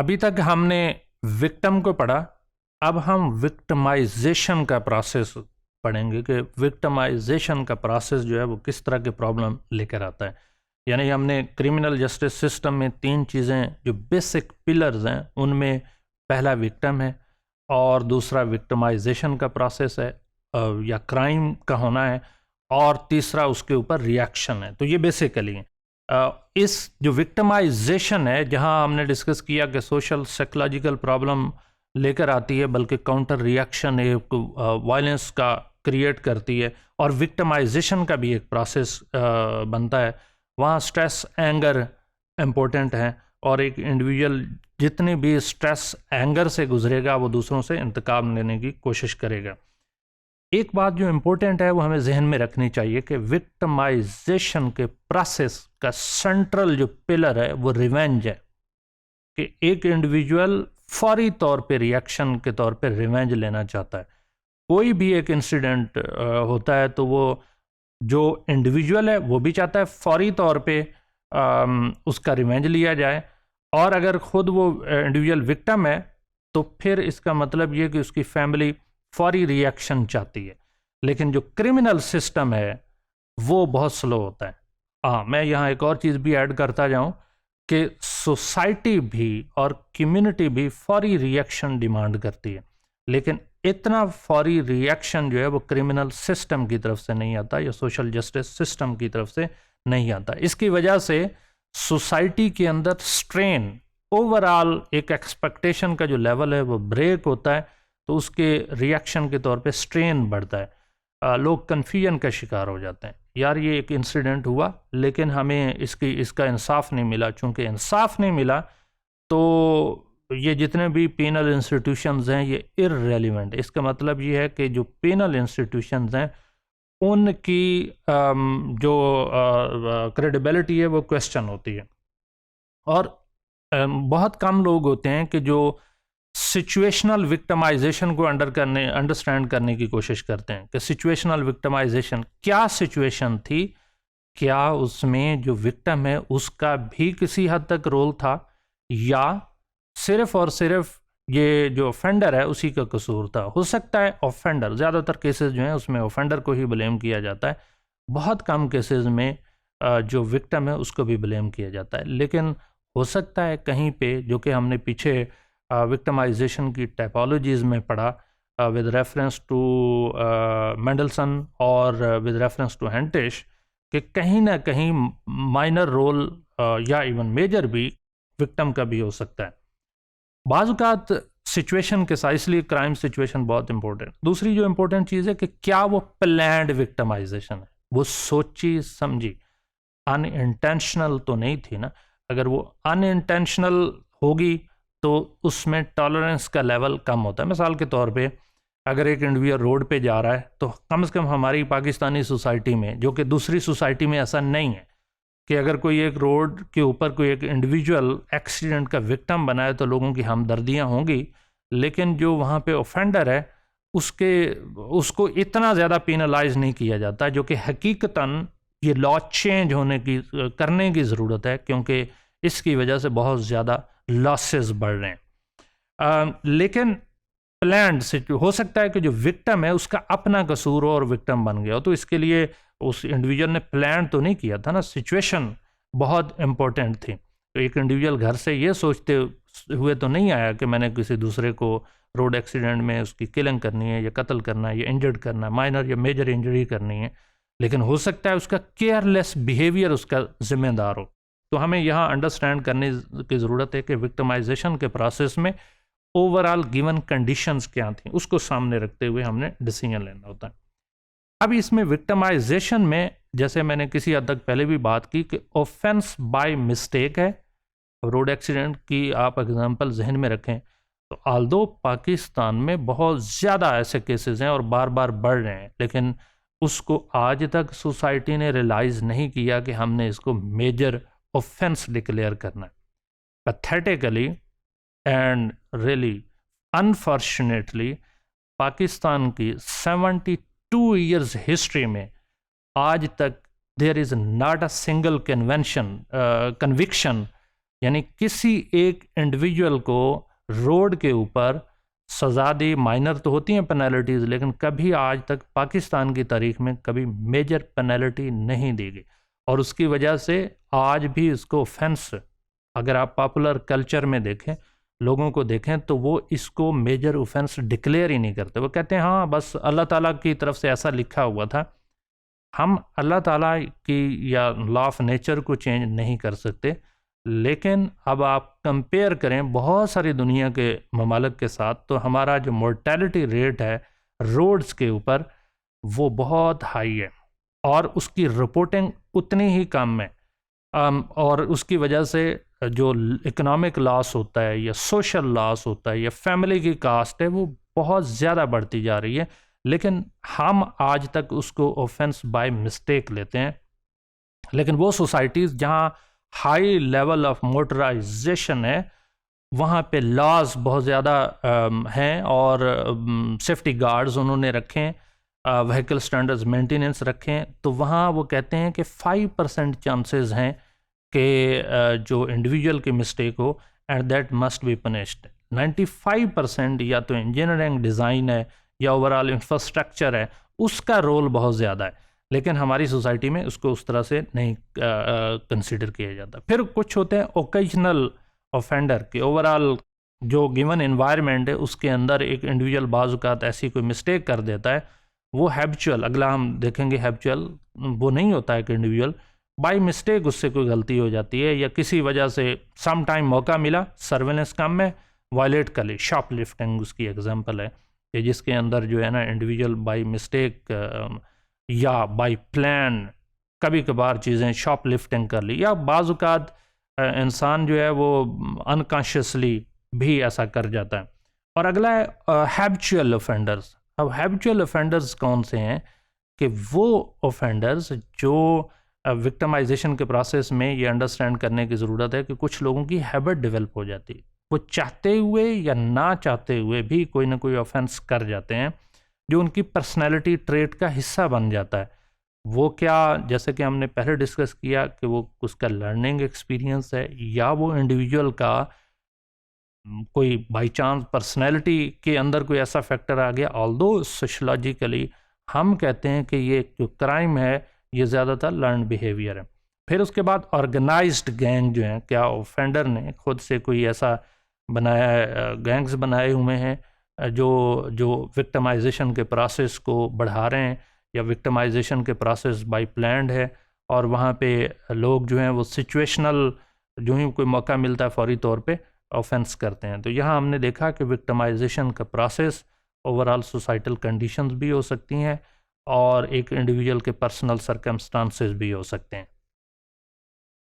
अभी तक हमने विक्टिम को पढ़ा, अब हम विक्टिमाइजेशन का प्रोसेस पढ़ेंगे कि विक्टिमाइजेशन का प्रोसेस जो है वो किस तरह के प्रॉब्लम लेकर आता है। यानी हमने क्रिमिनल जस्टिस सिस्टम में 3 चीज़ें जो बेसिक पिलर्स हैं, उनमें पहला विक्टिम है, और दूसरा विक्टिमाइजेशन का प्रोसेस है या क्राइम का होना है, और तीसरा उसके ऊपर रिएक्शन है। तो ये बेसिकली है। इस जो विक्टिमाइजेशन है, जहां हमने डिस्कस किया कि सोशल साइकोलॉजिकल प्रॉब्लम लेकर आती है, बल्कि काउंटर रिएक्शन एक वायलेंस का क्रिएट करती है, और विक्टिमाइजेशन का भी एक प्रोसेस बनता है। वहाँ स्ट्रेस एंगर इम्पोर्टेंट है, और एक इंडिविजुअल जितनी भी स्ट्रेस एंगर से गुजरेगा वो दूसरों से इंतकाम लेने की कोशिश करेगा। एक बात जो इम्पोर्टेंट है वो हमें जहन में रखनी चाहिए कि विक्टिमाइजेशन के प्रोसेस का सेंट्रल जो पिलर है वो रिवेंज है, कि एक इंडिविजुअल फौरी तौर पे रिएक्शन के तौर पे रिवेंज लेना चाहता है। कोई भी एक इंसिडेंट होता है तो वो जो इंडिविजुअल है वो भी चाहता है फौरी तौर पे उसका रिवेंज लिया जाए, और अगर खुद वो इंडिविजुअल विक्टिम है तो फिर इसका मतलब ये कि उसकी फैमिली फौरी रिएक्शन चाहती है। लेकिन जो क्रिमिनल सिस्टम है वो बहुत स्लो होता है। मैं यहाँ एक और चीज़ भी ऐड करता जाऊँ कि सोसाइटी भी और कम्युनिटी भी फौरी रिएक्शन डिमांड करती है, लेकिन इतना फौरी रिएक्शन जो है वो क्रिमिनल सिस्टम की तरफ से नहीं आता या सोशल जस्टिस सिस्टम की तरफ से नहीं आता। इसकी वजह से सोसाइटी के अंदर स्ट्रेन, ओवरऑल एक एक्सपेक्टेशन का जो लेवल है वो ब्रेक होता है, तो उसके रिएक्शन के तौर पे स्ट्रेन बढ़ता है। लोग कन्फ्यूजन का शिकार हो जाते हैं, यार ये एक इंसिडेंट हुआ लेकिन हमें इसका इंसाफ नहीं मिला। चूँकि इंसाफ नहीं मिला तो ये जितने भी पेनल इंस्टीट्यूशंस हैं ये इररेलेवेंट। इसका मतलब ये है कि जो पेनल इंस्टीट्यूशंस हैं उनकी जो क्रेडिबिलिटी है वो क्वेश्चन होती है, और बहुत कम लोग होते हैं कि जो सिचुएशनल विक्टिमाइजेशन को अंडरस्टैंड करने की कोशिश करते हैं कि सिचुएशनल विक्टिमाइजेशन क्या सिचुएशन थी, क्या उसमें जो विक्टिम है उसका भी किसी हद तक रोल था, या सिर्फ और सिर्फ ये जो ऑफेंडर है उसी का कसूर था। हो सकता है ऑफेंडर, ज़्यादातर केसेस जो हैं उसमें ऑफेंडर को ही ब्लेम किया जाता है, बहुत कम केसेस में जो विक्टिम है उसको भी ब्लेम किया जाता है। लेकिन हो सकता है कहीं पे, जो कि हमने पीछे विक्टिमाइजेशन की टाइपोलॉजीज़ में पढ़ा विद रेफरेंस टू मेंडलसन और विद रेफरेंस टू हेंटिश, कि कहीं ना कहीं माइनर रोल या इवन मेजर भी विक्टिम का भी हो सकता है। बाज़ सिचुएशन के साथ, इसलिए क्राइम सिचुएशन बहुत इंपॉर्टेंट। दूसरी जो इंपॉर्टेंट चीज़ है कि क्या वो प्लान्ड विक्टिमाइजेशन है, वो सोची समझी, अनइंटेंशनल तो नहीं थी ना। अगर वो अनइंटेंशनल होगी तो उसमें टॉलरेंस का लेवल कम होता है। मिसाल के तौर पे अगर एक इंडिविजुअल रोड पे जा रहा है तो कम से कम हमारी पाकिस्तानी सोसाइटी में, जो कि दूसरी सोसाइटी में ऐसा नहीं है, कि अगर कोई एक रोड के ऊपर कोई एक इंडिविजुअल एक्सीडेंट का विक्टिम बना है तो लोगों की हमदर्दियाँ होंगी, लेकिन जो वहाँ पे ऑफेंडर है उसको इतना ज़्यादा पेनलाइज नहीं किया जाता, जो कि हकीकतन ये लॉ चेंज करने की ज़रूरत है, क्योंकि इसकी वजह से बहुत ज़्यादा लॉसेस बढ़ रहे हैं। लेकिन प्लान्ड से हो सकता है कि जो विक्टिम है उसका अपना कसूर हो और विक्टिम बन गया हो, तो इसके लिए उस इंडिविजुअल ने प्लान तो नहीं किया था ना। सिचुएशन बहुत इम्पोर्टेंट थी। तो एक इंडिविजुअल घर से ये सोचते हुए तो नहीं आया कि मैंने किसी दूसरे को रोड एक्सीडेंट में उसकी किलिंग करनी है या कत्ल करना है या इंजर्ड करना है, माइनर या मेजर इंजरी करनी है, लेकिन हो सकता है उसका केयरलेस बिहेवियर उसका जिम्मेदार हो। तो हमें यहाँ अंडरस्टैंड करने की ज़रूरत है कि विक्टिमाइजेशन के प्रोसेस में ओवरऑल गिवन कंडीशंस क्या थी, उसको सामने रखते हुए हमने डिसीजन लेना होता है। अब इसमें विक्टिमाइजेशन में, जैसे मैंने किसी हद तक पहले भी बात की कि ऑफेंस बाय मिस्टेक है। रोड एक्सीडेंट की आप एग्जांपल जहन में रखें तो आल्दो पाकिस्तान में बहुत ज़्यादा ऐसे केसेस हैं और बार बार बढ़ रहे हैं, लेकिन उसको आज तक सोसाइटी ने रियलाइज़ नहीं किया कि हमने इसको मेजर ऑफेंस डिक्लेयर करना है। Pathetically and really unfortunately Pakistan की 72 ईयर्स हिस्ट्री में आज तक there is not a single conviction यानी किसी एक इंडिविजुअल को रोड के ऊपर सज़ा दी, माइनर तो होती हैं पेनल्टीज़, लेकिन कभी आज तक पाकिस्तान की तारीख में कभी मेजर पेनल्टी नहीं दी गई। और उसकी वजह से आज भी इसको ऑफेंस, अगर आप पॉपुलर कल्चर में देखें, लोगों को देखें, तो वो इसको मेजर ऑफेंस डिक्लेयर ही नहीं करते। वो कहते हैं हाँ बस अल्लाह ताला की तरफ से ऐसा लिखा हुआ था। हम अल्लाह ताला की या लॉ ऑफ नेचर को चेंज नहीं कर सकते, लेकिन अब आप कंपेयर करें बहुत सारी दुनिया के ममालिक के साथ, तो हमारा जो मोर्टेलिटी रेट है रोड्स के ऊपर वो बहुत हाई है और उसकी रिपोर्टिंग उतनी ही कम है। और उसकी वजह से जो इकोनॉमिक लॉस होता है या सोशल लॉस होता है या फैमिली की कास्ट है वो बहुत ज़्यादा बढ़ती जा रही है, लेकिन हम आज तक उसको ऑफेंस बाय मिस्टेक लेते हैं। लेकिन वो सोसाइटीज़ जहाँ हाई लेवल ऑफ मोटराइजेशन है वहाँ पे लॉज बहुत ज़्यादा हैं और सेफ्टी गार्ड्स उन्होंने रखे हैं, व्हीकल स्टैंडर्ड्स मेंटेनेंस रखें, तो वहाँ वो कहते हैं कि 5% चांसेस हैं कि जो इंडिविजुअल की मिस्टेक हो and that must be punished. 95% या तो इंजीनियरिंग डिज़ाइन है या ओवरऑल इंफ्रास्ट्रक्चर है, उसका रोल बहुत ज़्यादा है, लेकिन हमारी सोसाइटी में उसको उस तरह से नहीं कंसिडर किया जाता। फिर कुछ होते हैं ओकेजनल ऑफेंडर के, ओवरऑल जो गिवन एनवायरनमेंट है उसके अंदर एक इंडिविजुअल बाज़ औक़ात ऐसी कोई मिस्टेक कर देता है, वो हैबिचुअल, अगला हम देखेंगे हैबिचुअल वो नहीं होता है कि इंडिविजुअल बाय मिस्टेक उससे कोई गलती हो जाती है या किसी वजह से सम टाइम मौका मिला सर्वेलेंस काम में वायलेट कर ली। शॉप लिफ्टिंग उसकी एग्जांपल है कि जिसके अंदर जो है ना इंडिविजुअल बाय मिस्टेक या बाय प्लान कभी कभार चीज़ें शॉप लिफ्टिंग कर ली, या बाज़ औक़ात इंसान जो है वो अनकॉन्शियसली भी ऐसा कर जाता है। और अगला है हैबिचुअल ऑफेंडर्स। अब हैबिचुअल ऑफेंडर्स कौन से हैं कि वो ऑफेंडर्स जो विक्टिमाइजेशन के प्रोसेस में ये अंडरस्टैंड करने की ज़रूरत है कि कुछ लोगों की हैबिट डेवलप हो जाती है, वो चाहते हुए या ना चाहते हुए भी कोई ना कोई ऑफेंस कर जाते हैं जो उनकी पर्सनैलिटी ट्रेट का हिस्सा बन जाता है। वो क्या, जैसे कि हमने पहले डिस्कस किया कि वो उसका लर्निंग एक्सपीरियंस है या वो इंडिविजुअल का कोई बाई चांस पर्सनैलिटी के अंदर कोई ऐसा फैक्टर आ गया। ऑल्दो सोशलॉजिकली हम कहते हैं कि ये जो क्राइम है ये ज़्यादातर लर्न बिहेवियर है। फिर उसके बाद ऑर्गेनाइज्ड गैंग जो हैं, क्या ऑफेंडर ने खुद से कोई ऐसा बनाया है, गैंग्स बनाए हुए हैं जो विक्टिमाइजेशन के प्रोसेस को बढ़ा रहे हैं या विक्टिमाइजेशन के प्रोसेस बाय प्लान्ड है, और वहाँ पे लोग जो हैं वो सिचुएशनल जो ही कोई मौका मिलता है फौरी तौर पे ऑफेंस करते हैं। तो यहाँ हमने देखा कि विक्टिमाइजेशन का प्रोसेस ओवरऑल सोसाइटल कंडीशंस भी हो सकती हैं और एक इंडिविजुअल के पर्सनल सर्कमस्टांसेस भी हो सकते हैं।